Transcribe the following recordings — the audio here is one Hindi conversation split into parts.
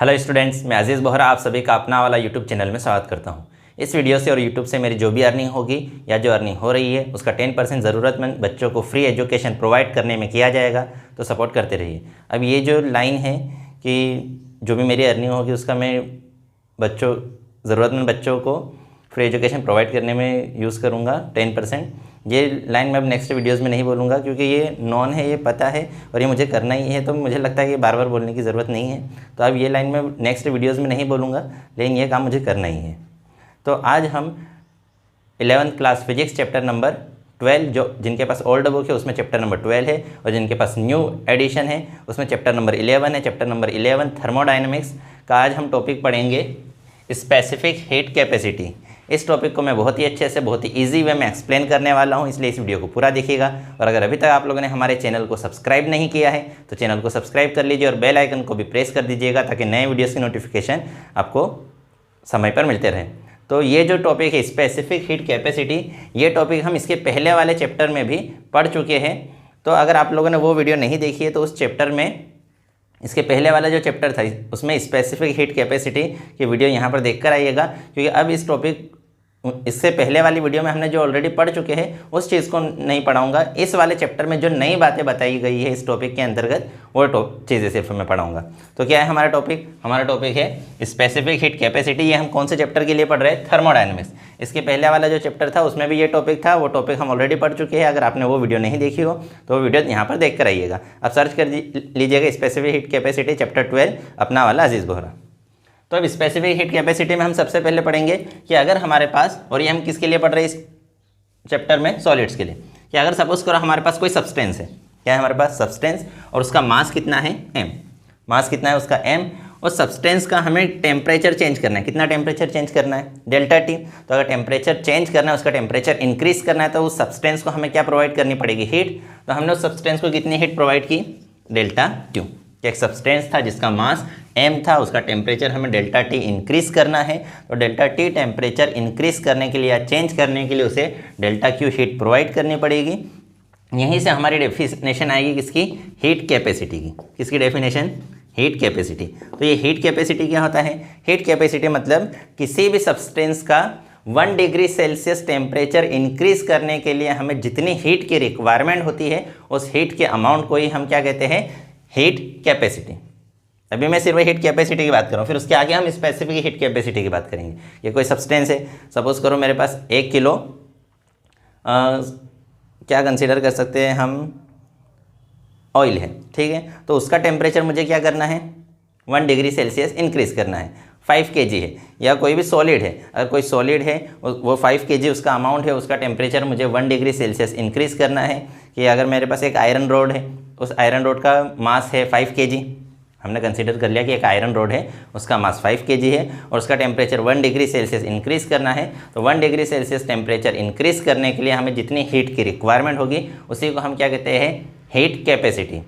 हेलो स्टूडेंट्स, मैं अजीज़ बोहरा आप सभी का अपना वाला यूट्यूब चैनल में स्वागत करता हूं। इस वीडियो से और यूट्यूब से मेरी जो भी अर्निंग होगी या जो अर्निंग हो रही है उसका 10% ज़रूरतमंद बच्चों को फ्री एजुकेशन प्रोवाइड करने में किया जाएगा, तो सपोर्ट करते रहिए। अब ये जो लाइन है कि जो भी मेरी अर्निंग होगी उसका मैं ज़रूरतमंद बच्चों को फ्री एजुकेशन प्रोवाइड करने में यूज़ करूँगा 10%। ये लाइन मैं अब नेक्स्ट वीडियोज़ में नहीं बोलूँगा क्योंकि ये नॉन है, ये पता है और ये मुझे करना ही है, तो मुझे लगता है कि बार बार बोलने की ज़रूरत नहीं है। तो अब ये लाइन मैं नेक्स्ट वीडियोज़ में नहीं बोलूँगा, लेकिन ये काम मुझे करना ही है। तो आज हम 11th class physics chapter number 12, जो जिनके पास ओल्ड बुक है उसमें चैप्टर नंबर 12 है और जिनके पास न्यू एडिशन है उसमें चैप्टर नंबर 11 है। चैप्टर नंबर 11 थर्मोडायनेमिक्स का आज हम टॉपिक पढ़ेंगे स्पेसिफिक हीट कैपेसिटी। इस टॉपिक को मैं बहुत ही अच्छे से, बहुत ही इजी वे में एक्सप्लेन करने वाला हूं, इसलिए इस वीडियो को पूरा देखिएगा। और अगर अभी तक आप लोगों ने हमारे चैनल को सब्सक्राइब नहीं किया है तो चैनल को सब्सक्राइब कर लीजिए और बेल आइकन को भी प्रेस कर दीजिएगा ताकि नए वीडियोस की नोटिफिकेशन आपको समय पर मिलते रहें। तो ये जो टॉपिक है स्पेसिफिक हीट कैपेसिटी, ये टॉपिक हम इसके पहले वाले चैप्टर में भी पढ़ चुके हैं। तो अगर आप लोगों ने वो वीडियो नहीं देखी है तो उस चैप्टर में, इसके पहले वाला जो चैप्टर था उसमें स्पेसिफिक हीट कैपेसिटी की वीडियो यहाँ पर देखकर आइएगा, क्योंकि अब इस टॉपिक इससे पहले वाली वीडियो में हमने जो ऑलरेडी पढ़ चुके हैं उस चीज़ को नहीं पढ़ाऊंगा। इस वाले चैप्टर में जो नई बातें बताई गई है इस टॉपिक के अंतर्गत वो चीज़ें सिर्फ मैं पढ़ाऊंगा। तो क्या है हमारा टॉपिक? हमारा टॉपिक है स्पेसिफिक हीट कैपेसिटी। ये हम कौन से चैप्टर के लिए पढ़ रहे हैं? थर्मोडायनेमिक्स। इसके पहले वाला जो चैप्टर था उसमें भी ये टॉपिक था, वो टॉपिक हम ऑलरेडी पढ़ चुके हैं। अगर आपने वो वीडियो नहीं देखी हो तो वो वीडियो यहाँ पर देख कर आइएगा। अब सर्च कर लीजिएगा स्पेसिफिक हीट कैपेसिटी चैप्टर 12, अपना वाला अजीज़ बोहरा। तो अब स्पेसिफिक हीट कैपेसिटी में हम सबसे पहले पढ़ेंगे कि अगर हमारे पास, और ये हम किसके लिए पढ़ रहे हैं इस चैप्टर में? सॉलिड्स के लिए। कि अगर सपोज करो हमारे पास कोई सब्सटेंस है, क्या है हमारे पास? सब्सटेंस, और उसका मास कितना है? m। मास कितना है उसका? m। और सब्सटेंस का हमें टेम्परेचर चेंज करना है। कितना टेम्परेचर चेंज करना है? Delta T. तो अगर टेम्परेचर चेंज करना है, उसका टेम्परेचर इंक्रीज करना है, तो उस सब्सटेंस को हमें क्या प्रोवाइड करनी पड़ेगी? हीट। तो हमने उस सब्सटेंस को कितनी हीट प्रोवाइड की? डेल्टा ट्यू। एक सब्सटेंस था जिसका मास m था, उसका टेम्परेचर हमें डेल्टा टी इंक्रीज करना है। तो डेल्टा टी टेम्परेचर इंक्रीज करने के लिए या चेंज करने के लिए उसे डेल्टा क्यू हीट प्रोवाइड करनी पड़ेगी। यहीं से हमारी डेफिनेशन आएगी किसकी? हीट कैपेसिटी की। किसकी डेफिनेशन? Heat capacity. तो ये हीट कैपेसिटी क्या होता है? हीट कैपेसिटी मतलब किसी भी सब्सटेंस का 1 डिग्री सेल्सियस टेम्परेचर इंक्रीज करने के लिए हमें जितनी हीट की रिक्वायरमेंट होती है उस हीट के अमाउंट को ही हम क्या कहते हैं? Heat capacity. अभी मैं सिर्फ हीट कैपेसिटी की बात कर रहा हूँ, फिर उसके आगे हम स्पेसिफिक हीट कैपेसिटी की बात करेंगे। ये कोई सब्सटेंस है, सपोज करो मेरे पास 1 किलो क्या कंसीडर कर सकते हैं हम? ऑयल है, ठीक है। तो उसका टेम्परेचर मुझे क्या करना है? 1 डिग्री सेल्सियस इंक्रीज़ करना है। 5 kg है, या कोई भी सॉलिड है, अगर कोई सॉलिड है वो 5 kg उसका अमाउंट है, उसका टेम्परेचर मुझे 1 डिग्री सेल्सियस इंक्रीज़ करना है। कि अगर मेरे पास एक आयरन रोड है, उस आयरन रोड का मास है 5 kg, हमने कंसीडर कर लिया कि एक आयरन रोड है, उसका मास 5 kg है और उसका टेम्परेचर 1 डिग्री सेल्सियस इंक्रीज़ करना है। तो 1 डिग्री सेल्सियस टेम्परेचर इंक्रीज़ करने के लिए हमें जितनी हीट की रिक्वायरमेंट होगी उसी को हम क्या कहते हैं? Heat capacity.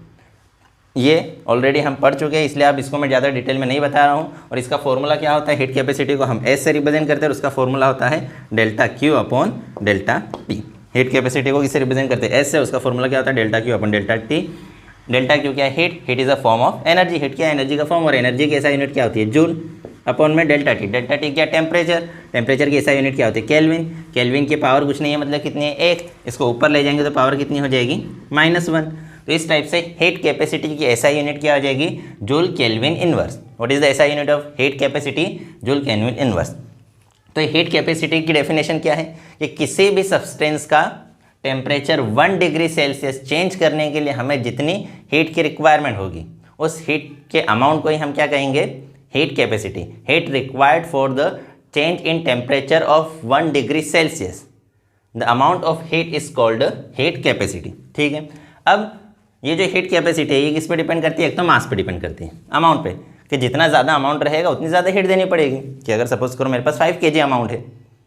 ये ऑलरेडी हम पढ़ चुके हैं, इसलिए अब इसको मैं ज़्यादा डिटेल में नहीं बता रहा हूँ। और इसका फॉर्मूला क्या होता है? हीट कैपेसिटी को हम एस से रिप्रेजेंट करते हैं और उसका फॉर्मूला होता है delta Q upon delta T. Heat capacity को किससे रिप्रेजेंट करते हैं? एस से। उसका फॉर्मूला क्या होता है? Delta Q upon delta T. Delta Q क्या है? Heat. Heat is a form of energy. Heat क्या है? एनर्जी का फॉर्म। और एनर्जी की ऐसा यूनिट क्या होती है? जूल। अपॉन में डेल्टा टी। डेल्टा टी क्या? टेम्परेचर। टेम्परेचर की ऐसा यूनिट क्या होती है? केल्विन। केल्विन की पावर कुछ नहीं है, मतलब कितनी है? 1। इसको ऊपर ले जाएंगे तो पावर कितनी हो जाएगी? -1। तो इस टाइप से हीट कैपेसिटी की ऐसा यूनिट क्या हो जाएगी? Joule kelvin inverse. What is the SI unit of heat capacity? Joule kelvin inverse. तो हीट कैपेसिटी की डेफिनेशन क्या है? कि किसी भी सब्सटेंस का टेम्परेचर 1 डिग्री सेल्सियस चेंज करने के लिए हमें जितनी हीट की रिक्वायरमेंट होगी उस हीट के अमाउंट को ही हम क्या कहेंगे? Heat capacity. Heat required for the change in temperature of 1 degree Celsius, the amount of heat is called heat capacity. ठीक है। अब ये जो हीट कैपेसिटी है ये किस पे डिपेंड करती है? एक तो मास पे डिपेंड करती है, अमाउंट पे, कि जितना ज़्यादा अमाउंट रहेगा उतनी ज़्यादा हीट देनी पड़ेगी। कि अगर सपोज करो मेरे पास 5 kg अमाउंट है,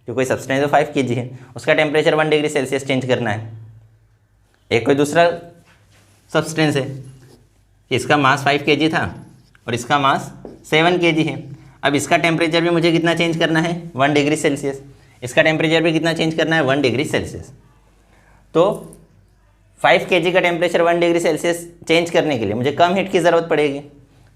जो कोई सब्सटेंस है 5 kg है, उसका टेम्परेचर 1 डिग्री सेल्सियस चेंज करना है। एक कोई दूसरा सब्सटेंस है कि इसका मास 5 kg था और इसका मास 7 kg है। अब इसका टेम्परेचर भी मुझे कितना चेंज करना है? 1 डिग्री सेल्सियस। इसका टेम्परेचर भी कितना चेंज करना है? 1 डिग्री सेल्सियस। तो 5 kg का टेम्परेचर 1 डिग्री सेल्सियस चेंज करने के लिए मुझे कम हीट की ज़रूरत पड़ेगी।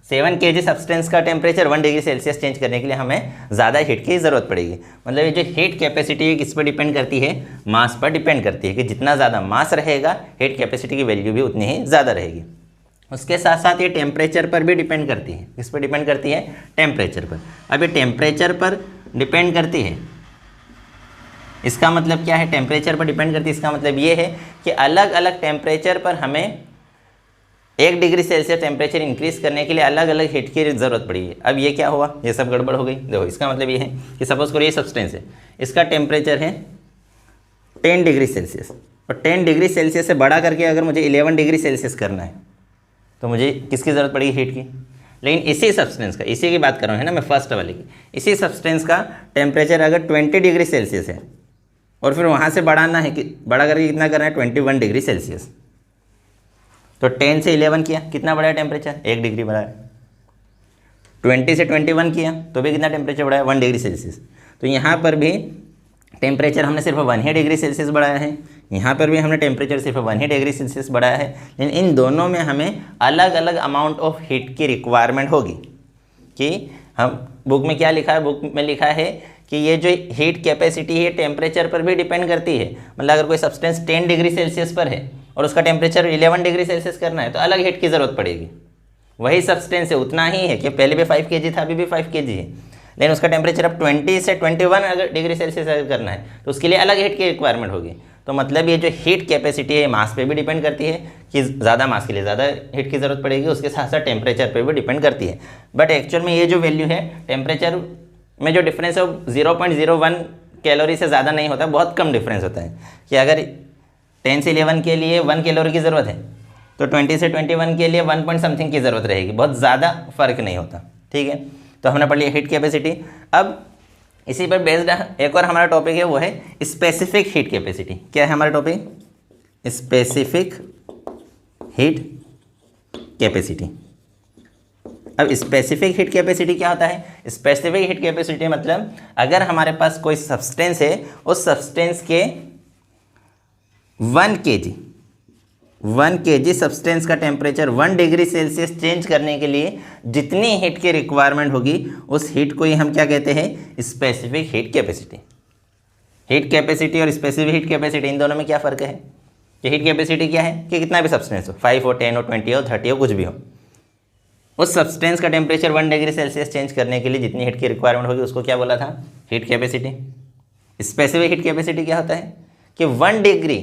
7 kg सब्सटेंस का टेम्परेचर 1 डिग्री सेल्सियस चेंज करने के लिए हमें ज़्यादा हीट की ज़रूरत पड़ेगी। मतलब ये जो हीट कैपेसिटी है किस पर डिपेंड करती है, मास पर डिपेंड करती है, कि जितना ज़्यादा मास रहेगा हीट कैपेसिटी की वैल्यू भी उतनी ही ज़्यादा रहेगी। उसके साथ साथ ये टेम्परेचर पर भी डिपेंड करती है। किस पर डिपेंड करती है, टेम्परेचर पर। अब ये टेम्परेचर पर डिपेंड करती है, इसका मतलब क्या है, टेम्परेचर पर डिपेंड करती है, इसका मतलब ये है कि अलग अलग टेम्परेचर पर हमें 1 डिग्री सेल्सियस टेम्परेचर इंक्रीज करने के लिए अलग अलग हीट की ज़रूरत पड़ी। अब ये क्या हुआ, ये सब गड़बड़ हो गई। देखो इसका मतलब ये है कि सपोज करो ये सब्सटेंस है, इसका टेम्परेचर है 10 डिग्री सेल्सियस, और 10 डिग्री सेल्सियस से बड़ा करके अगर मुझे 11 डिग्री सेल्सियस करना है तो मुझे किसकी ज़रूरत पड़ेगी, हीट की। लेकिन इसी सब्सटेंस का, इसी की बात कर रहा हूँ है ना मैं, फर्स्ट वाले की, इसी सब्सटेंस का टेम्परेचर अगर 20 डिग्री सेल्सियस है और फिर वहाँ से बढ़ाना है, कि बड़ा करके कितना करना है, 21 डिग्री सेल्सियस, तो 10 से 11 किया, कितना बढ़ा है टेम्परेचर, 1 डिग्री बढ़ा है। 20 से 21 किया तो भी कितना टेम्परेचर बढ़ा है, 1 डिग्री सेल्सियस। तो यहाँ पर भी टेम्परेचर हमने सिर्फ 1 ही डिग्री सेल्सियस बढ़ाया है, यहाँ पर भी हमने टेम्परेचर सिर्फ 1 ही डिग्री सेल्सियस बढ़ाया है। लेकिन इन दोनों में हमें अलग अलग अमाउंट ऑफ हीट की रिक्वायरमेंट होगी। कि हम बुक में क्या लिखा है, बुक में लिखा है कि ये जो हीट कैपेसिटी है टेम्परेचर पर भी डिपेंड करती है। मतलब अगर कोई सब्सटेंस 10 डिग्री सेल्सियस पर है और उसका टेम्परेचर 11 डिग्री सेल्सियस करना है तो अलग हीट की ज़रूरत पड़ेगी। वही सब्सटेंस है, उतना ही है कि पहले भी 5 kg था, अभी भी 5 kg है, लेकिन उसका टेम्परेचर अब 20 से 21 अगर डिग्री सेल्सियस अगर करना है तो उसके लिए अलग हीट की रिक्वायरमेंट होगी। तो मतलब ये जो हीट कैपेसिटी है मास पे भी डिपेंड करती है, कि ज़्यादा मास के लिए ज़्यादा हीट की ज़रूरत पड़ेगी, उसके साथ साथ टेम्परेचर पे भी डिपेंड करती है। बट एक्चुअल में ये जो वैल्यू है टेम्परेचर में जो डिफरेंस है वो 0.01 कैलोरी से ज़्यादा नहीं होता, बहुत कम डिफरेंस होता है। कि अगर 10 से 11 के लिए 1 कैलोरी की ज़रूरत है तो 20 से 21 के लिए 1 पॉइंट समथिंग की ज़रूरत रहेगी, बहुत ज़्यादा फर्क नहीं होता। ठीक है, तो हमने पढ़ लिया हीट कैपेसिटी। अब इसी पर बेस्ड एक और हमारा टॉपिक है, वो है स्पेसिफिक हीट कैपेसिटी। क्या है हमारा टॉपिक, स्पेसिफिक हीट कैपेसिटी। अब स्पेसिफिक हीट कैपेसिटी क्या होता है, स्पेसिफिक हीट कैपेसिटी मतलब अगर हमारे पास कोई सब्सटेंस है, उस सब्सटेंस के 1 kg सब्सटेंस का टेम्परेचर 1 डिग्री सेल्सियस चेंज करने के लिए जितनी हीट की रिक्वायरमेंट होगी उस हीट को ही हम क्या कहते हैं, specific heat capacity. Heat capacity और स्पेसिफिक हीट कैपेसिटी, इन दोनों में क्या फ़र्क है कि हीट कैपेसिटी क्या है कि कितना भी सब्सटेंस हो, 5 हो, 10 हो, 20 हो, 30 हो, कुछ भी हो, उस सब्सटेंस का टेम्परेचर 1 डिग्री सेल्सियस चेंज करने के लिए जितनी हीट की रिक्वायरमेंट होगी उसको क्या बोला था, heat capacity. Specific heat capacity क्या होता है कि 1 डिग्री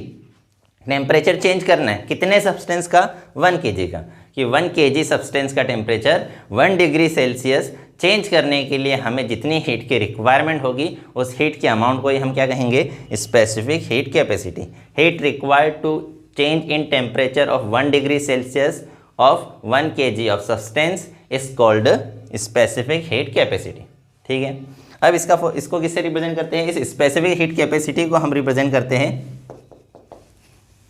टेम्परेचर चेंज करना है, कितने सब्सटेंस का, 1 kg का, कि 1 kg सब्सटेंस का टेम्परेचर 1 डिग्री सेल्सियस चेंज करने के लिए हमें जितनी हीट की रिक्वायरमेंट होगी उस हीट के अमाउंट को ही हम क्या कहेंगे, specific heat capacity. Heat required to change in temperature of 1 degree Celsius of 1 kg of substance is called specific heat capacity. ठीक है, अब इसको किससे रिप्रेजेंट करते हैं, इस स्पेसिफिक हीट कैपेसिटी को हम रिप्रेजेंट करते हैं,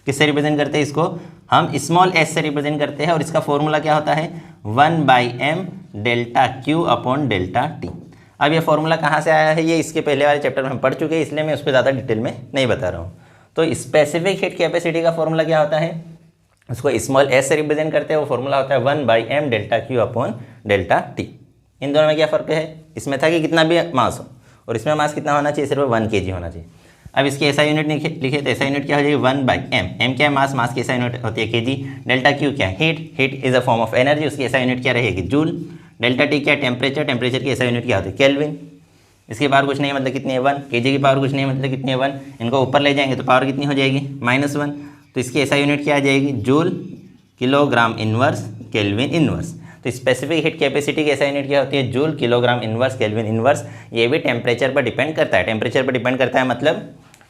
किससे रिप्रेजेंट करते हैं, इसको हम स्मॉल s से रिप्रेजेंट करते हैं। और इसका फॉर्मूला क्या होता है, 1/m delta Q upon delta T। अब ये फॉर्मूला कहाँ से आया है, ये इसके पहले वाले चैप्टर में हम पढ़ चुके हैं, इसलिए मैं उस पर ज़्यादा डिटेल में नहीं बता रहा हूँ। तो स्पेसिफिक हीट कैपेसिटी का फॉर्मूला क्या होता है, उसको स्मॉल s से रिप्रेजेंट करते हैं, वो फॉर्मूला होता है 1/m delta Q upon delta T। इन दोनों में क्या फ़र्क है, इसमें था कि कितना भी मास हो और इसमें मास कितना होना चाहिए, सिर्फ 1 kg होना चाहिए। अब इसकी ऐसा यूनिट लिखे तो ऐसा यूनिट क्या हो जाएगी, 1/m। m क्या है, मास की ऐसा यूनिट होती है kg। डेल्टा Q क्या है, heat is a form of energy, उसकी ऐसा यूनिट क्या रहेगी, जूल। डेल्टा T क्या है, टेम्परेचर की ऐसा यूनिट क्या होती है, केल्विन। इसकी पावर कुछ नहीं मतलब कितनी है, 1। kg की पावर कुछ नहीं मतलब कितनी है, 1। इनको ऊपर ले जाएंगे तो पावर कितनी हो जाएगी, -1। तो इसकी ऐसा यूनिट क्या आ जाएगी, joule kilogram inverse kelvin inverse. तो स्पेसिफिक हीट कैपेसिटी की ऐसा यूनिट क्या होती है, joule kilogram inverse kelvin inverse. ये भी टेम्परेचर पर डिपेंड करता है, टेम्परेचर पर डिपेंड करता है, मतलब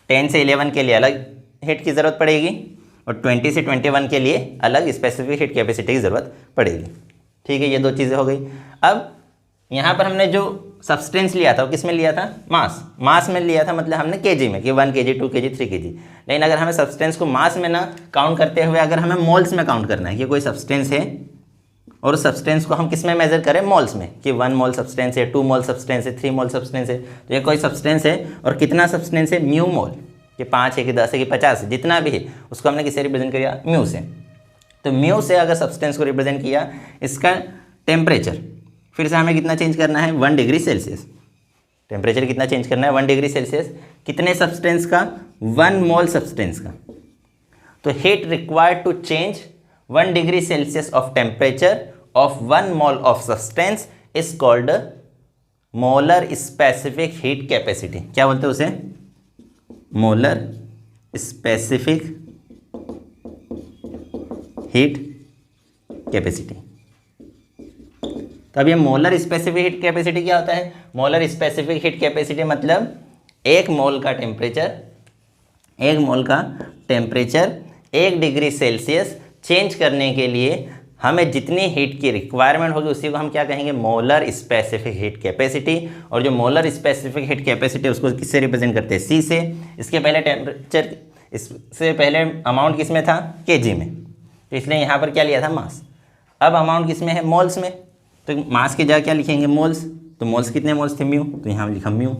10 से 11 के लिए अलग हीट की ज़रूरत पड़ेगी और 20 से 21 के लिए अलग स्पेसिफिक हीट कैपेसिटी की ज़रूरत पड़ेगी। ठीक है, ये दो चीज़ें हो गई। अब यहाँ पर हमने जो सब्सटेंस लिया था वो किस में लिया था, मास में लिया था, मतलब हमने kg में, कि 1 kg 2 kg 3 kg। लेकिन अगर हमें सब्सटेंस को मास में ना काउंट करते हुए अगर हमें मोल्स में काउंट करना है कि कोई सब्सटेंस है और उस सब्सटेंस को हम किस में मेजर करें, मोल्स में, कि 1 मोल सब्सटेंस है, 2 मोल सब्सटेंस है, 3 मोल सब्सटेंस है। तो ये कोई सब्सटेंस है और कितना सब्सटेंस है, म्यू मोल, कि 5 है कि 10 है कि 50 है, जितना भी है उसको हमने किससे रिप्रेजेंट किया, म्यू से। तो म्यू से अगर सब्सटेंस को रिप्रेजेंट किया, इसका टेम्परेचर फिर से हमें कितना चेंज करना है 1 डिग्री सेल्सियस। टेम्परेचर कितना चेंज करना है 1 डिग्री सेल्सियस। कितने सब्सटेंस का 1 मोल सब्सटेंस का। तो heat required to change 1 degree Celsius of temperature of 1 mole of substance is called molar specific heat capacity. क्या बोलते हैं उसे? Molar specific heat capacity. तो अब ये मोलर स्पेसिफिक हीट कैपेसिटी क्या होता है? मोलर स्पेसिफिक हीट कैपेसिटी मतलब एक मोल का टेम्परेचर 1 डिग्री सेल्सियस चेंज करने के लिए हमें जितनी हीट की रिक्वायरमेंट होगी उसी को हम क्या कहेंगे? Molar specific heat capacity. और जो मोलर स्पेसिफिक हीट कैपेसिटी उसको किससे रिप्रेजेंट करते हैं? सी से। इसके पहले टेम्परेचर, इससे पहले अमाउंट किस में था? केजी में। तो इसलिए यहाँ पर क्या लिया था? मास। अब अमाउंट किस में है? मोल्स में। तो मास की जगह क्या लिखेंगे? मोल्स। तो मोल्स कितने मोल्स थे? म्यू। तो यहाँ लिखा mu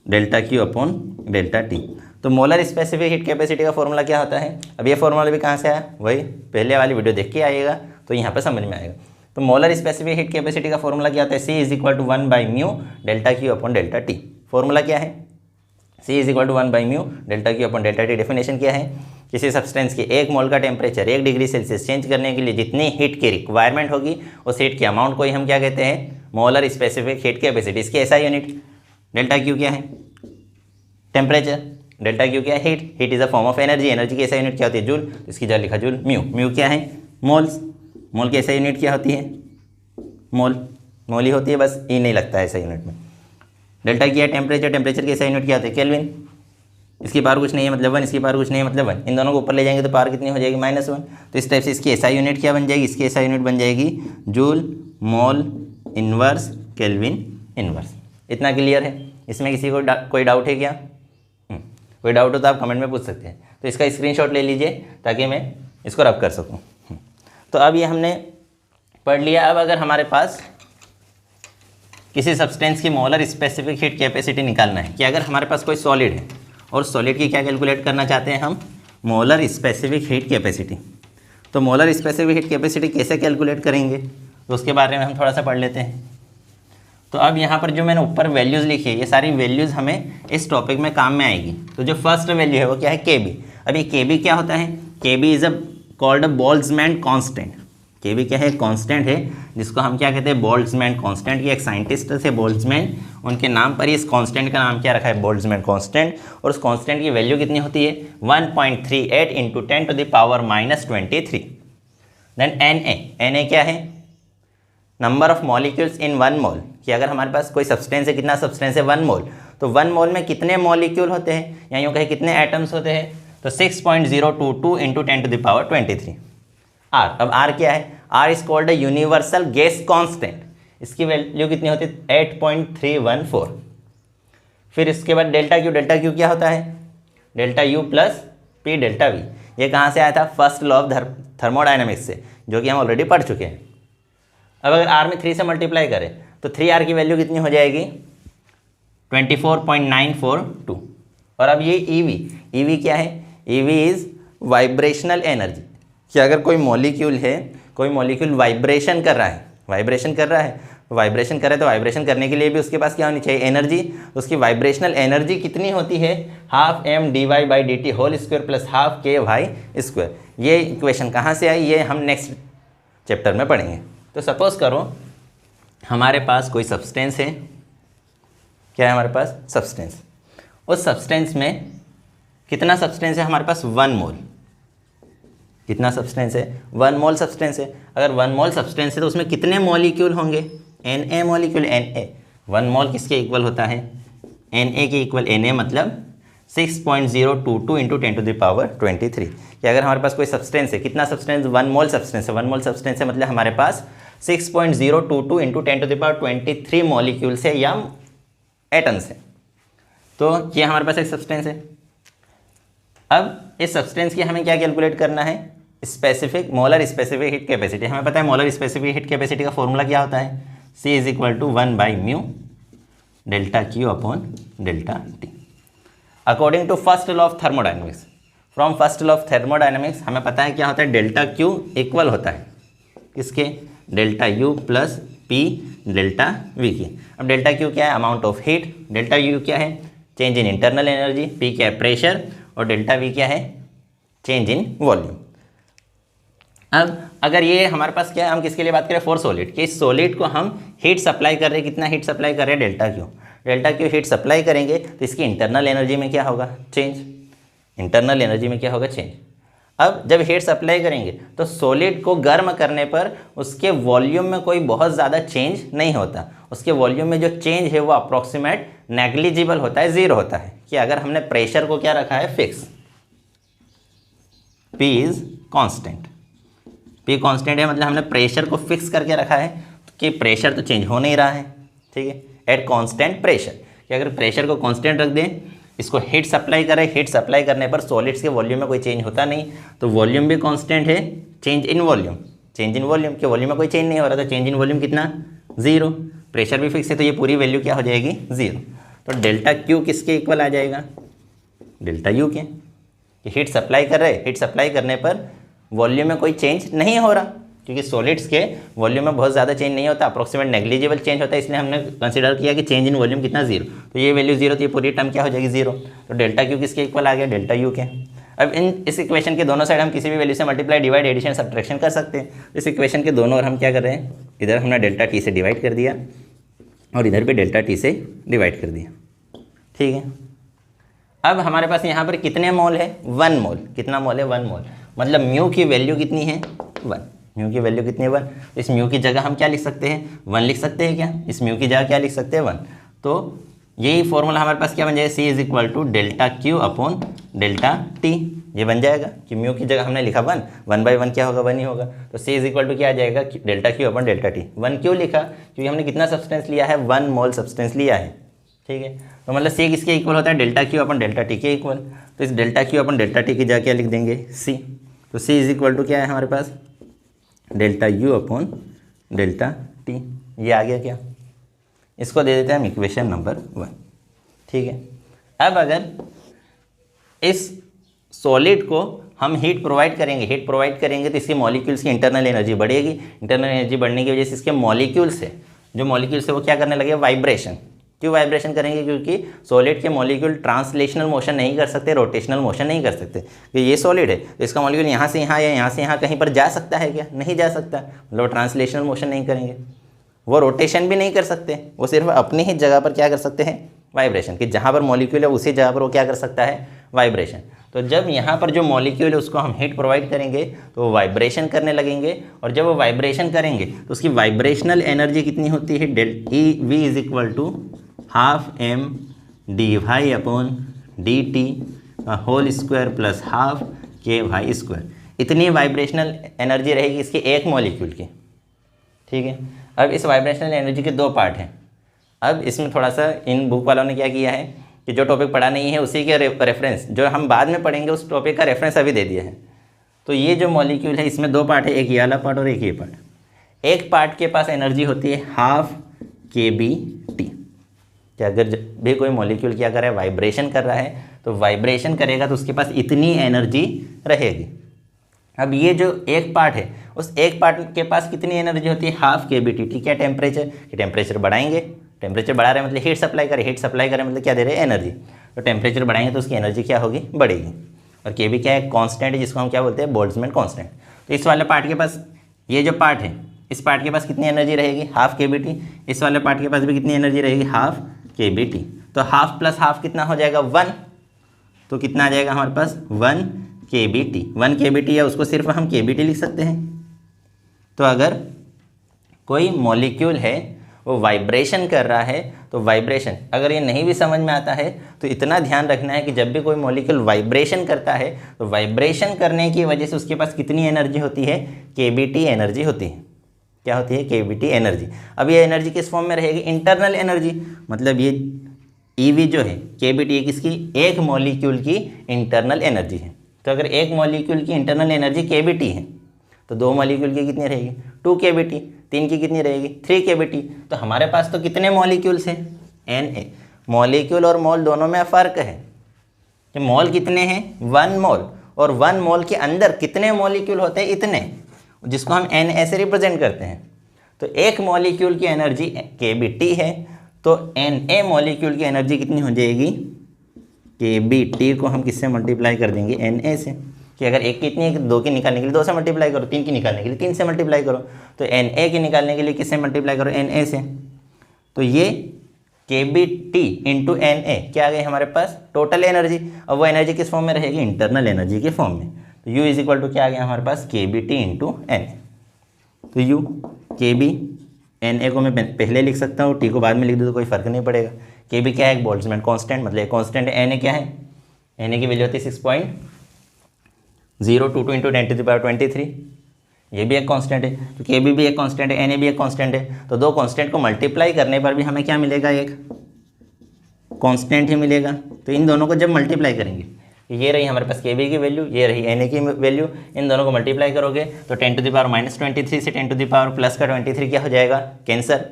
delta Q upon delta T. तो मोलर स्पेसिफिक हीट कैपेसिटी का फॉर्मूला क्या होता है? अब ये फॉर्मूला भी कहाँ से आया? वही पहले वाली वीडियो देख के आइएगा तो यहाँ पर समझ में आएगा। तो मोलर स्पेसिफिक हीट कैपेसिटी का फॉर्मूला क्या होता है? C is equal to 1 by mu delta Q upon delta T. Formula क्या है? C is equal to 1 by mu delta Q upon delta T. Definition क्या है? किसी सब्सटेंस की 1 मोल का टेम्परेचर 1 डिग्री सेल्सियस चेंज करने के लिए जितनी हीट की रिक्वायरमेंट होगी उस हीट की अमाउंट को ही हम क्या कहते हैं? Molar specific heat capacity. इसकी SI यूनिट डेल्टा क्यू क्या है? टेम्परेचर। डेल्टा क्यू क्या है? Heat. Heat is a form of energy. Energy की SI यूनिट क्या होती है? जूल। तो इसकी जगह लिखा जूल। म्यू। म्यू क्या है? मोल्स। मोल की SI यूनिट क्या होती है? मोल। मोल ही होती है बस, ई नहीं लगता है SI यूनिट में। डेल्टा क्या है? टेम्परेचर। टेम्परेचर की SI यूनिट क्या होती है? केल्विन। इसकी पावर कुछ नहीं है मतलब 1, इसकी पावर कुछ नहीं है मतलब 1। इन दोनों को ऊपर ले जाएंगे तो पावर कितनी हो जाएगी? -1। तो इस टाइप से इसकी SI यूनिट क्या बन जाएगी? इसकी SI यूनिट बन जाएगी joule mole inverse kelvin inverse. इतना क्लियर है? इसमें किसी को कोई डाउट है क्या? कोई डाउट हो तो आप कमेंट में पूछ सकते हैं। तो इसका स्क्रीनशॉट ले लीजिए ताकि मैं इसको रब कर सकूं। तो अब ये हमने पढ़ लिया। अब अगर हमारे पास किसी सब्सटेंस की मोलर स्पेसिफिक हीट कैपेसिटी निकालना है कि अगर हमारे पास कोई सॉलिड है और सॉलिड की क्या कैलकुलेट करना चाहते हैं हम? Molar specific heat capacity. तो मोलर स्पेसिफिक हीट कैपेसिटी कैसे कैलकुलेट करेंगे तो उसके बारे में हम थोड़ा सा पढ़ लेते हैं। तो अब यहाँ पर जो मैंने ऊपर वैल्यूज़ लिखी है ये सारी वैल्यूज़ हमें इस टॉपिक में काम में आएगी। तो जो फर्स्ट वैल्यू है वो क्या है? केबी। अब ये केबी क्या होता है? KB is called a Boltzmann constant. KB क्या है? कांस्टेंट है जिसको हम क्या कहते हैं? Boltzmann constant. ये एक साइंटिस्ट थे बोल्ट्जमैन, उनके नाम पर ही इस कांस्टेंट का नाम क्या रखा है? Boltzmann constant. और उस कांस्टेंट की वैल्यू कितनी होती है? 1.38 इंटू 10⁻23। देन Na क्या है? नंबर ऑफ मॉलिक्यूल्स इन 1 मोल। कि अगर हमारे पास कोई सब्सटेंस है, कितना सब्सटेंस है? 1 मोल। तो 1 मोल में कितने मॉलिक्यूल होते हैं या यूँ कहे कितने एटम्स होते हैं? तो 6.022 इंटू 10⁻23 R। अब R क्या है? R is called a universal gas constant. इसकी वैल्यू कितनी होती है? 8.314। फिर इसके बाद डेल्टा क्यू। डेल्टा क्यू क्या होता है? Delta U plus P delta V। ये कहाँ से आया था? फर्स्ट लॉ ऑफ थर्मोडायनामिक्स से, जो कि हम ऑलरेडी पढ़ चुके हैं। अब अगर R में 3 से मल्टीप्लाई करें तो 3R की वैल्यू कितनी हो जाएगी? 24.942। और अब ये EV क्या है? EV is vibrational energy. कि अगर कोई मॉलिक्यूल है, कोई मॉलिक्यूल वाइब्रेशन कर रहा है तो वाइब्रेशन करने के लिए भी उसके पास क्या होनी चाहिए? एनर्जी। उसकी वाइब्रेशनल एनर्जी कितनी होती है? ½ mdy/dt whole square plus ½ ky²। ये इक्वेशन कहाँ से आई? ये हम नेक्स्ट चैप्टर में पढ़ेंगे। तो सपोज करो हमारे पास कोई सब्सटेंस है। क्या है हमारे पास? सब्सटेंस। उस सब्सटेंस में कितना सब्सटेंस है हमारे पास? 1 मोल। कितना सब्सटेंस है? 1 मोल सब्सटेंस है। अगर 1 मोल सब्सटेंस है तो उसमें कितने मॉलिक्यूल होंगे? Na molecule. Na 1 मोल किसके इक्वल होता है? Na के इक्वल। Na मतलब 6.022 इंटू 10⁻23। कि अगर हमारे पास कोई सब्सटेंस है, कितना सब्सटेंस? 1 मोल सब्सटेंस है। 1 मोल सब्सटेंस है मतलब हमारे पास 6.022 इंटू 10⁻23 मॉलिक्यूल्स है या एटम्स है। तो ये हमारे पास एक सब्सटेंस है। अब इस सब्सटेंस की हमें क्या कैलकुलेट करना है? Specific molar specific heat capacity. हमें पता है मोलर स्पेसिफिक हीट कैपेसिटी का फॉर्मूला क्या होता है? C is equal to 1 by mu delta Q upon delta T. According to first law of thermodynamics, हमें पता है क्या होता है? डेल्टा क्यू इक्वल होता है किसके? Delta U plus P delta we की। अब डेल्टा क्यू क्या है, amount of heat, delta U क्या है, change in internal energy, P क्या है, प्रेशर, और डेल्टा वी क्या है, चेंज इन वॉल्यूम। अब अगर ये हमारे पास क्या है, हम किसके लिए बात करें, फॉर सॉलिड, कि इस सॉलिड को हम हीट सप्लाई कर रहे हैं, कितना हीट सप्लाई कर रहे हैं, डेल्टा क्यू हीट सप्लाई करेंगे तो इसकी इंटरनल एनर्जी में क्या होगा, चेंज, इंटरनल एनर्जी में क्या होगा, चेंज। अब जब हीट सप्लाई करेंगे तो सॉलिड को गर्म करने पर उसके वॉल्यूम में कोई बहुत ज़्यादा चेंज नहीं होता, उसके वॉल्यूम में जो चेंज है वो अप्रॉक्सीमेट नेग्लिजिबल होता है, जीरो होता है। कि अगर हमने प्रेशर को क्या रखा है, fix, P is constant, P constant है, मतलब हमने प्रेशर को फिक्स करके रखा है कि प्रेशर तो चेंज हो नहीं रहा है, ठीक है, एट कांस्टेंट प्रेशर। कि अगर प्रेशर को कांस्टेंट रख दें, इसको हीट सप्लाई करें, हीट सप्लाई करने पर सॉलिड्स के वॉल्यूम में कोई चेंज होता नहीं, तो वॉल्यूम भी कांस्टेंट है, change in volume, change in volume के वॉल्यूम में कोई चेंज नहीं हो रहा, तो चेंज इन वॉल्यूम कितना, जीरो, प्रेशर भी फिक्स है, तो ये पूरी वैल्यू क्या हो जाएगी, जीरो। तो डेल्टा क्यू किसके इक्वल आ जाएगा, डेल्टा यू के। हीट सप्लाई कर रहे, हीट सप्लाई करने पर वॉल्यूम में कोई चेंज नहीं हो रहा, क्योंकि सॉलिड्स के वॉल्यूम में बहुत ज़्यादा चेंज नहीं होता, अप्रोक्सीमेट नेग्लिजिबल चेंज होता है, इसलिए हमने कंसीडर किया कि चेंज इन वॉल्यूम कितना, जीरो। तो ये वैल्यू जीरो, तो ये पूरी टर्म क्या हो जाएगी, जीरो। तो डेल्टा क्यू किसके इक्वल आ गया, डेल्टा यू के। अब इस इक्वेशन के दोनों साइड हम किसी भी वैल्यू से मल्टीप्लाई, डिवाइड, एडिशन, सब्ट्रैक्शन कर सकते हैं। इस इक्वेशन के दोनों और हम क्या कर रहे हैं, इधर हमने डेल्टा टी से डिवाइड कर दिया और इधर भी डेल्टा टी से डिवाइड कर दिया, ठीक है। अब हमारे पास यहाँ पर कितने मोल है, 1 मोल, कितना मोल है, 1 मोल, मतलब म्यू की वैल्यू कितनी है, 1, म्यू की वैल्यू कितनी है, 1। इस म्यू की जगह हम क्या लिख सकते हैं, 1 लिख सकते हैं क्या, इस म्यू की जगह क्या लिख सकते हैं, 1। तो यही फॉर्मूला हमारे पास क्या बन जाएगा, C is equal to delta Q upon delta T, ये बन जाएगा कि म्यू की जगह हमने लिखा 1, 1/1 क्या होगा, 1 ही होगा। तो सी इज इक्वल टू क्या आ जाएगा, delta Q upon delta T. 1 क्यों लिखा, क्योंकि हमने कितना सब्सटेंस लिया है, 1 मोल सब्सटेंस लिया है, ठीक है। तो मतलब सी किसके इक्वल होता है, डेल्टा क्यू अपन डेल्टा टी के इक्वल। तो इस डेल्टा क्यू अपन डेल्टा टी की जगह क्या लिख देंगे, सी। तो सी इज इक्वल टू क्या है हमारे पास, delta U upon delta T, ये आ गया क्या, इसको दे देते हैं हम इक्वेशन नंबर 1, ठीक है। अब अगर इस सॉलिड को हम हीट प्रोवाइड करेंगे तो इसके मॉलिक्यूल्स की इंटरनल एनर्जी बढ़ेगी, इंटरनल एनर्जी बढ़ने की वजह से इसके मॉलिक्यूल्स है, जो मॉलिक्यूल्स है वो क्या करने लगे, वाइब्रेशन। क्यों वाइब्रेशन करेंगे, क्योंकि सॉलिड के मॉलिक्यूल ट्रांसलेशनल मोशन नहीं कर सकते, रोटेशनल मोशन नहीं कर सकते। कि ये सॉलिड है तो इसका मॉलिक्यूल यहाँ से यहाँ या यहाँ से यहाँ कहीं पर जा सकता है क्या, नहीं जा सकता, मतलब ट्रांसलेशनल मोशन नहीं करेंगे, वो रोटेशन भी नहीं कर सकते, वो सिर्फ अपनी ही जगह पर क्या कर सकते हैं, वाइब्रेशन। कि जहाँ पर मॉलिक्यूल है उसी जगह पर वो क्या कर सकता है, वाइब्रेशन। तो जब यहाँ पर जो मॉलिक्यूल है उसको हम हीट प्रोवाइड करेंगे तो वो वाइब्रेशन करने लगेंगे, और जब वो वाइब्रेशन करेंगे तो उसकी वाइब्रेशनल एनर्जी कितनी होती है, del E V is equal to half M D Y upon D T whole square plus half K Y square. इतनी वाइब्रेशनल एनर्जी रहेगी इसके एक मॉलिक्यूल की, ठीक है। अब इस वाइब्रेशनल एनर्जी के 2 पार्ट हैं। अब इसमें थोड़ा सा इन बुक वालों ने क्या किया है कि जो टॉपिक पढ़ा नहीं है उसी के रेफरेंस, जो हम बाद में पढ़ेंगे उस टॉपिक का रेफरेंस अभी दे दिया है। तो ये जो मॉलिक्यूल है इसमें 2 पार्ट है, एक ये वाला पार्ट और एक ये पार्ट। एक पार्ट के पास एनर्जी होती है हाफ के बी टी, कि अगर जब भी कोई मॉलिक्यूल क्या कर रहा है, वाइब्रेशन कर रहा है, तो वाइब्रेशन करेगा तो उसके पास इतनी एनर्जी रहेगी। अब ये जो एक पार्ट है उस एक पार्ट के पास कितनी एनर्जी होती है, हाफ के बी टी। ठीक है, टेम्परेचर, कि टेम्परेचर बढ़ाएंगे, टेम्परेचर बढ़ा रहे हैं मतलब हीट सप्लाई करें, हीट सप्लाई करें मतलब क्या दे रहे हैं, एनर्जी। तो टेम्परेचर बढ़ाएंगे तो उसकी एनर्जी क्या होगी, बढ़ेगी। और के बी क्या है, कांस्टेंट है, जिसको हम क्या बोलते हैं, बोल्ट्जमैन कांस्टेंट। तो इस वाले पार्ट के पास, ये जो पार्ट है इस पार्ट के पास कितनी एनर्जी रहेगी, हाफ के बी टी। इस वाले पार्ट के पास भी कितनी एनर्जी रहेगी, हाफ के बी टी। तो हाफ प्लस हाफ कितना हो जाएगा, 1। तो कितना आ जाएगा हमारे पास, 1 के बी टी। 1 के बी टी, या उसको सिर्फ हम के बी टी लिख सकते हैं। तो अगर कोई मॉलिक्यूल है वो वाइब्रेशन कर रहा है, तो वाइब्रेशन अगर ये नहीं भी समझ में आता है तो इतना ध्यान रखना है कि जब भी कोई मॉलिक्यूल वाइब्रेशन करता है तो वाइब्रेशन करने की वजह से उसके पास कितनी एनर्जी होती है, के बी टी एनर्जी होती है। क्या होती है, के बी टी एनर्जी। अब ये एनर्जी किस फॉर्म में रहेगी, इंटरनल एनर्जी। मतलब ये ई वी जो है, के बी टी किसकी, एक मॉलिक्यूल की इंटरनल एनर्जी है। तो अगर एक मॉलिक्यूल की इंटरनल एनर्जी के बी टी है तो 2 मॉलिक्यूल की कितनी रहेगी, 2 के बी टी। 3 की कितनी रहेगी, 3 के बी टी। तो हमारे पास तो कितने मॉलिक्यूल्स हैं, Na। मॉलिक्यूल और मोल दोनों में फ़र्क है कि मोल कितने हैं, 1 मोल, और 1 मोल के अंदर कितने मॉलिक्यूल होते हैं, इतने, जिसको हम Na से रिप्रेजेंट करते हैं। तो एक मॉलिक्यूल की एनर्जी kBt है, तो Na मॉलिक्यूल की एनर्जी कितनी हो जाएगी, kBt को हम किससे मल्टीप्लाई कर देंगे, Na से, कि अगर एक की कितनी है, 2 की निकालने के लिए 2 से मल्टीप्लाई करो, 3 की निकालने के लिए 3 से मल्टीप्लाई करो, तो Na की निकालने के लिए किससे मल्टीप्लाई करो, Na से। तो ये kBt इंटू Na क्या आ गई हमारे पास, टोटल एनर्जी। और वो एनर्जी किस फॉर्म में रहेगी, इंटरनल एनर्जी के फॉर्म में। तो U इज इक्वल टू क्या आ गया हमारे पास, kBt इंटू Na। तो U kB, Na को मैं पहले लिख सकता हूँ, T को बाद में लिख दूँ तो कोई फर्क नहीं पड़ेगा। kB क्या है, एक बोल्ट्जमैन कांस्टेंट, मतलब कांस्टेंट है। Na क्या है, Na की वैल्यू होती है 6.022 इंटू 10⁻23, ये भी एक कांस्टेंट है। तो kB भी एक कांस्टेंट है, Na भी एक कांस्टेंट है। तो दो कांस्टेंट को मल्टीप्लाई करने पर भी हमें क्या मिलेगा, एक कांस्टेंट ही मिलेगा। तो इन दोनों को जब मल्टीप्लाई करेंगे, ये रही हमारे पास kB की वैल्यू, ये रही Na की वैल्यू, इन दोनों को मल्टीप्लाई करोगे तो 10⁻⁻23 से 10⁻+23 क्या हो जाएगा, कैंसर।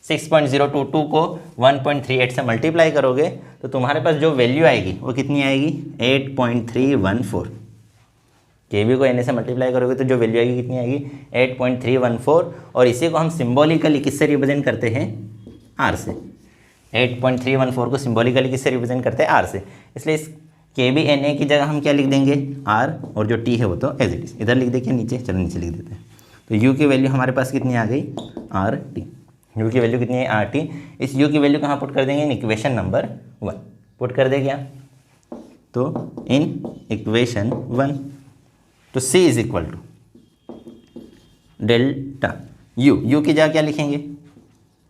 6.022 को 1.38 से मल्टीप्लाई करोगे तो तुम्हारे पास जो वैल्यू आएगी वो कितनी आएगी, 8.314। kB को Na से मल्टीप्लाई करोगे तो जो वैल्यू आएगी कितनी आएगी, 8.314। और इसी को हम सिम्बॉलिकली किससे रिप्रेजेंट करते हैं, R से। 8.314 को सिम्बॉलिकली किससे रिप्रेजेंट करते हैं, R से। इसलिए इस kB Na की जगह हम क्या लिख देंगे, R, और जो T है वो तो एज इट इज इधर लिख देंगे नीचे, चलो नीचे लिख देते हैं। तो U की वैल्यू हमारे पास कितनी आ गई, RT। U की वैल्यू कितनी है, RT। इस U की वैल्यू कहाँ पुट कर देंगे, इन इक्वेशन नंबर 1 पुट कर दे क्या, तो इन इक्वेशन 1। तो C is equal to delta U की जगह क्या लिखेंगे,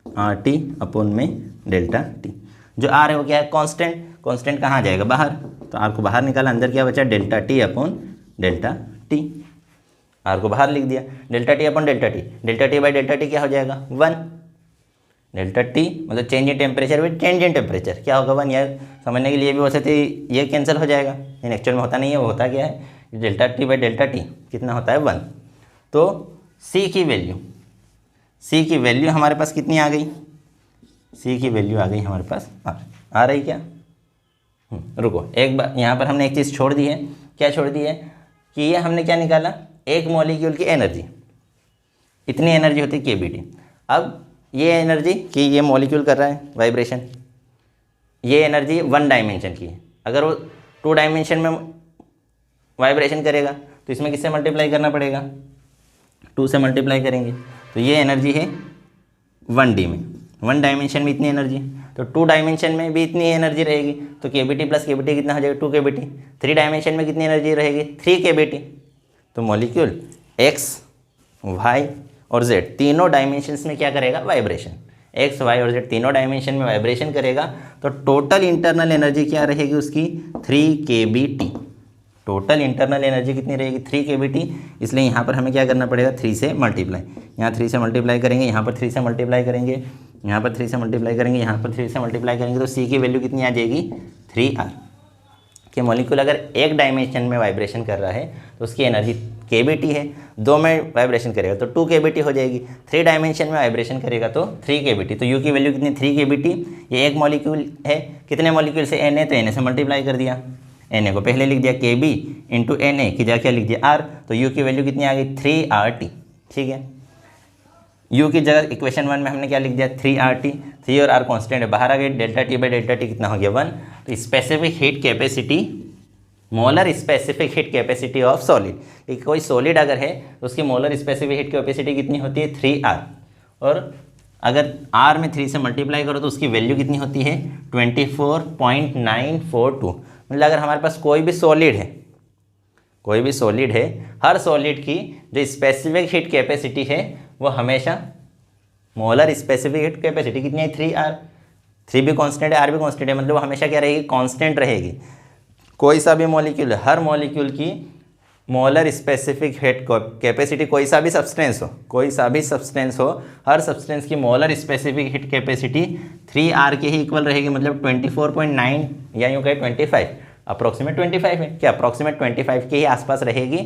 RT अपॉन में डेल्टा T। जो R है वो क्या है, कांस्टेंट। कांस्टेंट कहाँ जाएगा, बाहर, तो R को बाहर निकाला, अंदर क्या बचा, delta T upon delta T। R को बाहर लिख दिया, delta T upon delta T, delta T by delta T क्या हो जाएगा, 1। डेल्टा T मतलब change in temperature with change in temperature, क्या होगा 1। यार समझने के लिए भी हो सकते ये कैंसिल हो जाएगा, लेकिन एक्चुअल में होता नहीं है, वो होता क्या है, delta T by delta T कितना होता है, 1। तो C की वैल्यू हमारे पास कितनी आ गई, C की वैल्यू आ गई हमारे पास आ रही क्या, रुको एक बार, यहाँ पर हमने एक चीज़ छोड़ दी है। क्या छोड़ दी है, कि ये हमने क्या निकाला, एक मॉलिक्यूल की एनर्जी, इतनी एनर्जी होती है kBt। अब ये एनर्जी कि ये मॉलिक्यूल कर रहा है वाइब्रेशन, ये एनर्जी 1 डायमेंशन की है। अगर वो 2 डायमेंशन में वाइब्रेशन करेगा तो इसमें किससे मल्टीप्लाई करना पड़ेगा, 2 से मल्टीप्लाई करेंगे। तो ये एनर्जी है 1D में, 1 डायमेंशन में इतनी एनर्जी, तो 2 डायमेंशन में भी इतनी एनर्जी रहेगी। तो kBt प्लस kBt कितना हो जाएगा, 2 kBt। 3 डायमेंशन में कितनी एनर्जी रहेगी, 3 kBt। तो मॉलिक्यूल x, y और z तीनों डायमेंशंस में क्या करेगा, वाइब्रेशन। x, y और z तीनों डायमेंशन में वाइब्रेशन करेगा। तो टोटल इंटरनल एनर्जी क्या रहेगी उसकी, 3 kBt। टोटल इंटरनल एनर्जी कितनी रहेगी, 3 kBt। इसलिए यहाँ पर हमें क्या करना पड़ेगा, 3 से मल्टीप्लाई, यहाँ 3 से मल्टीप्लाई करेंगे, यहाँ पर 3 से मल्टीप्लाई करेंगे, यहाँ पर 3 से मल्टीप्लाई करेंगे, यहाँ पर 3 से मल्टीप्लाई करेंगे। तो C की वैल्यू कितनी आ जाएगी, 3R। कि मॉलिक्यूल अगर एक डायमेंशन में वाइब्रेशन कर रहा है तो उसकी एनर्जी kBt है, 2 में वाइब्रेशन करेगा तो 2 kBt हो जाएगी, 3 डायमेंशन में वाइब्रेशन करेगा तो 3 kBt। तो U की वैल्यू कितनी, 3 kBt। ये एक मॉलिक्यूल है, कितने मॉलिक्यूल से, Na, तो Na से मल्टीप्लाई कर दिया, Na को पहले लिख दिया kB इंटू Na की जगह क्या लिख दिया, R। तो U की वैल्यू कितनी आ गई, 3RT। ठीक है, U की जगह इक्वेशन 1 में हमने क्या लिख दिया, 3RT। 3 और R कांस्टेंट है, बाहर आ गए, delta T by delta T कितना हो गया, 1। तो specific heat capacity, molar specific heat capacity of solid, कोई सॉलिड अगर है तो उसकी मोलर स्पेसिफिक हीट कैपेसिटी कितनी होती है, 3R। और अगर R में 3 से मल्टीप्लाई करो तो उसकी वैल्यू कितनी होती है, 24.942। मतलब अगर हमारे पास कोई भी सॉलिड है, हर सॉलिड की जो स्पेसिफिक हीट कैपेसिटी है वो हमेशा मोलर स्पेसिफिक हीट कैपेसिटी कितनी है, 3R। 3 भी कांस्टेंट है, R भी कांस्टेंट है, मतलब वो हमेशा क्या रहेगी, कांस्टेंट रहेगी। कोई सा भी मॉलिक्यूल, हर मॉलिक्यूल की मोलर स्पेसिफिक हीट कैपेसिटी, कोई सा भी सब्सटेंस हो, हर सब्सटेंस की molar specific heat capacity 3R के ही इक्वल रहेगी। मतलब 24.9 या यूँ कहे 25, अप्रोक्सीमेट 25 है, क्या अप्रोक्सीमेट 25 के ही आसपास रहेगी।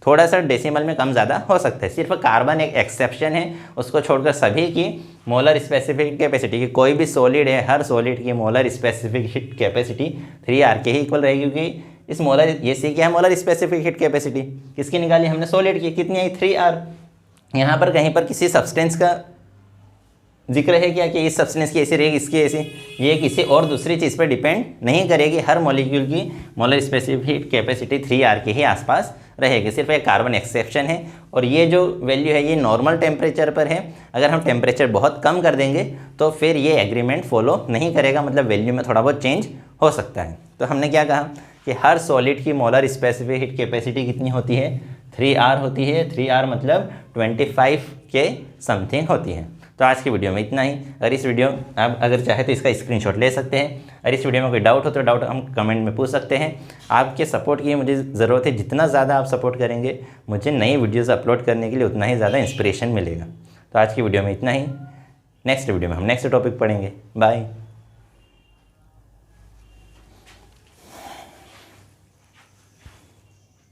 थोड़ा सा डेसिमल में कम ज़्यादा हो सकता है, सिर्फ कार्बन एक एक्सेप्शन है, उसको छोड़कर सभी की मोलर स्पेसिफिक कैपेसिटी की, कोई भी सॉलिड है, हर सॉलिड की molar specific heat capacity 3R के ही इक्वल रहेगी। क्योंकि इस मोलर, ये सी क्या है, मोलर स्पेसिफिक हीट कैपेसिटी किसकी निकाली हमने, सॉलिड की, कितनी आई, 3R। यहाँ पर कहीं पर किसी सब्सटेंस का जिक्र है क्या कि इस सब्सटेंस की ऐसी रहेगी, इसकी ऐसी, ये किसी और दूसरी चीज़ पर डिपेंड नहीं करेगी। हर मॉलिक्यूल की मोलर स्पेसिफिक कैपेसिटी 3R के ही आसपास रहेगी। सिर्फ एक कार्बन एक्सेप्शन है, और ये जो वैल्यू है ये नॉर्मल टेम्परेचर पर है। अगर हम टेम्परेचर बहुत कम कर देंगे तो फिर ये एग्रीमेंट फॉलो नहीं करेगा, मतलब वैल्यू में थोड़ा बहुत चेंज हो सकता है। तो हमने क्या कहा कि हर सॉलिड की मोलर स्पेसिफिक हीट कैपेसिटी कितनी होती है, 3R होती है। 3R मतलब 25 के समथिंग होती है। तो आज की वीडियो में इतना ही। अगर इस वीडियो आप अगर चाहे तो इसका स्क्रीनशॉट ले सकते हैं। अगर इस वीडियो में कोई डाउट हो तो डाउट हम कमेंट में पूछ सकते हैं। आपके सपोर्ट की मुझे ज़रूरत है। जितना ज़्यादा आप सपोर्ट करेंगे मुझे नई वीडियोज़ अपलोड करने के लिए उतना ही ज़्यादा इंस्पिरेशन मिलेगा। तो आज की वीडियो में इतना ही। नेक्स्ट वीडियो में हम नेक्स्ट टॉपिक पढ़ेंगे। बाय।